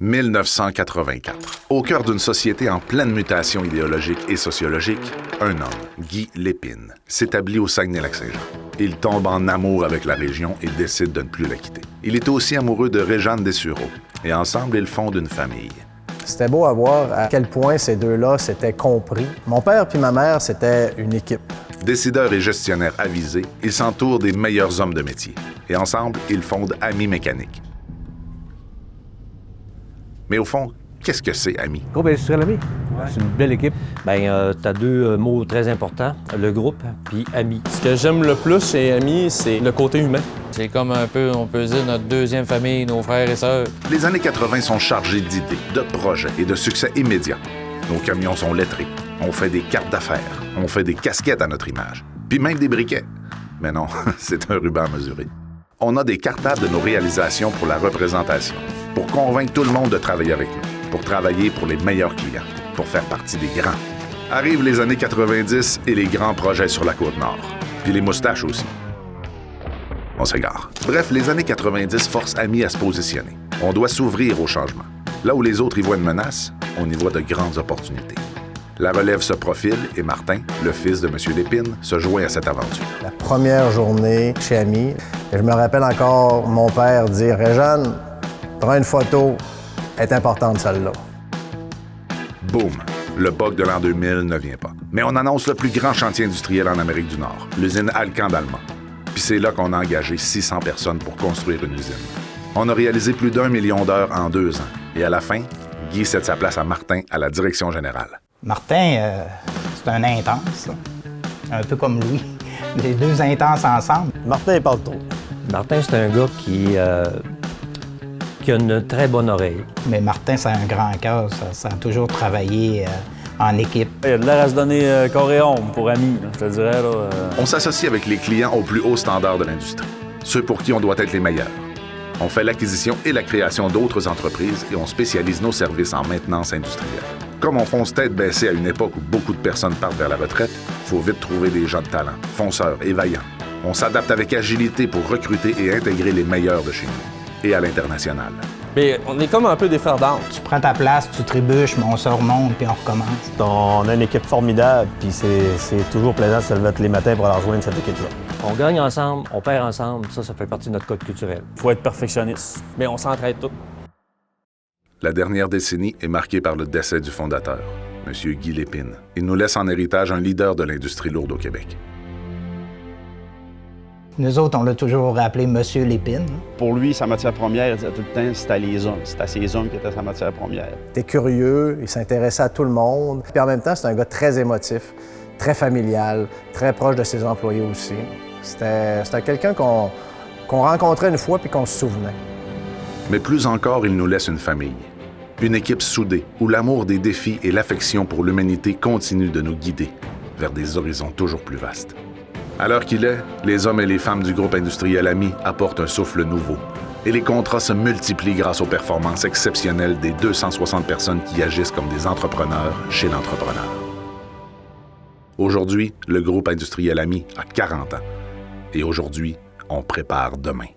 1984. Au cœur d'une société en pleine mutation idéologique et sociologique, un homme, Guy Lépine, s'établit au Saguenay-Lac-Saint-Jean. Il tombe en amour avec la région et décide de ne plus la quitter. Il est aussi amoureux de Réjeanne Dessureau et ensemble, ils fondent une famille. C'était beau à voir à quel point ces deux-là s'étaient compris. Mon père puis ma mère, c'était une équipe. Décideurs et gestionnaires avisés, ils s'entourent des meilleurs hommes de métier. Et ensemble, ils fondent Ami Mécanique. Mais au fond, qu'est-ce que c'est, Ami? Groupe industriel Ami. Ouais. C'est une belle équipe. Bien, tu as deux mots très importants, le groupe puis Ami. Ce que j'aime le plus chez Ami, c'est le côté humain. C'est comme un peu, on peut dire, notre deuxième famille, nos frères et sœurs. Les années 80 sont chargées d'idées, de projets et de succès immédiats. Nos camions sont lettrés. On fait des cartes d'affaires. On fait des casquettes à notre image. Puis même des briquets. Mais non, c'est un ruban mesuré. On a des cartables de nos réalisations pour la représentation, pour convaincre tout le monde de travailler avec nous, pour travailler pour les meilleurs clients, pour faire partie des grands. Arrivent les années 90 et les grands projets sur la Côte-Nord. Puis les moustaches aussi. On s'égare. Bref, les années 90 forcent Ami à se positionner. On doit s'ouvrir au changement. Là où les autres y voient une menace, on y voit de grandes opportunités. La relève se profile et Martin, le fils de M. Lépine, se joint à cette aventure. La première journée chez Ami, je me rappelle encore mon père dire « Réjeanne, prends une photo, elle est importante celle-là. » Boum! Le bug de l'an 2000 ne vient pas. Mais on annonce le plus grand chantier industriel en Amérique du Nord, l'usine Alcan d'Allemand. Puis c'est là qu'on a engagé 600 personnes pour construire une usine. On a réalisé plus d'1 million d'heures en 2 ans. Et à la fin, Guy cède sa place à Martin à la direction générale. Martin, c'est un intense, là. Un peu comme Louis. Les deux intenses ensemble. Martin, il parle trop. Martin, c'est un gars qui a une très bonne oreille. Mais Martin, c'est un grand cœur. Ça a toujours travaillé en équipe. Il y a de l'air à se donner corps et âme pour Ami, là, je te dirais. Là, On s'associe avec les clients au plus haut standard de l'industrie, ceux pour qui on doit être les meilleurs. On fait l'acquisition et la création d'autres entreprises et on spécialise nos services en maintenance industrielle. Comme on fonce tête baissée à une époque où beaucoup de personnes partent vers la retraite, il faut vite trouver des gens de talent, fonceurs et vaillants. On s'adapte avec agilité pour recruter et intégrer les meilleurs de chez nous. Et à l'international. Mais on est comme un peu des frères d'armes. Tu prends ta place, tu trébuches, mais on se remonte puis on recommence. on a une équipe formidable, puis c'est toujours plaisant de se lever tous les matins pour aller rejoindre cette équipe-là. On gagne ensemble, on perd ensemble, ça fait partie de notre code culturel. Il faut être perfectionniste. Mais on s'entraide tous. La dernière décennie est marquée par le décès du fondateur, M. Guy Lépine. Il nous laisse en héritage un leader de l'industrie lourde au Québec. Nous autres, on l'a toujours appelé Monsieur Lépine. Pour lui, sa matière première, il disait tout le temps, c'était les hommes. C'était ces hommes qui étaient sa matière première. Il était curieux, il s'intéressait à tout le monde. Puis en même temps, c'est un gars très émotif, très familial, très proche de ses employés aussi. C'était quelqu'un qu'on rencontrait une fois puis qu'on se souvenait. Mais plus encore, il nous laisse une famille. Une équipe soudée, où l'amour des défis et l'affection pour l'humanité continuent de nous guider vers des horizons toujours plus vastes. À l'heure qu'il est, les hommes et les femmes du groupe industriel Ami apportent un souffle nouveau. Et les contrats se multiplient grâce aux performances exceptionnelles des 260 personnes qui agissent comme des entrepreneurs chez l'entrepreneur. Aujourd'hui, le groupe industriel Ami a 40 ans. Et aujourd'hui, on prépare demain.